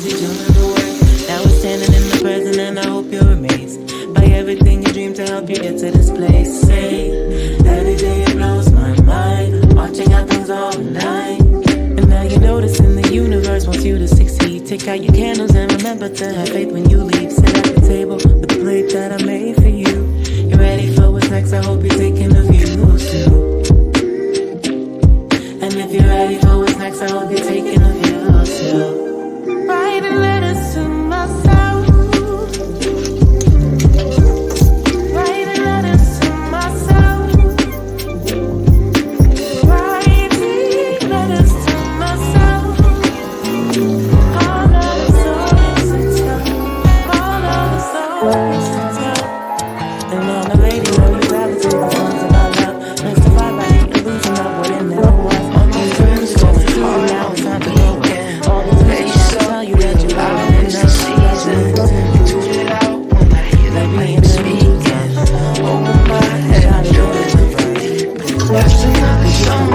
did you live away? Now we're standing in the present and I hope you're amazed by everything you dreamed to help you get to this place. Say, every day it blows my mind, watching how things all night. And now you're noticing the universe wants you to succeed. Take out your candles and remember to have faith when you leave. Sit at the table with the plate that I made for you. You're ready for what's next, I hope you're taking a view too. And if you're ready for what's next, I hope you're taking a view too. Writing letters to myself, writing letters to myself, writing letters to myself. All of the stories to tell, all of the stories to tell. And on the radio you gravitate the songs about love, mystified by the illusion of what it never was. On these dreams, just to see you now, it's time to go again. All these places tell you that you love and the season. Tune it out when I hear that man speaking. Open my head, I know it's right. That's another song.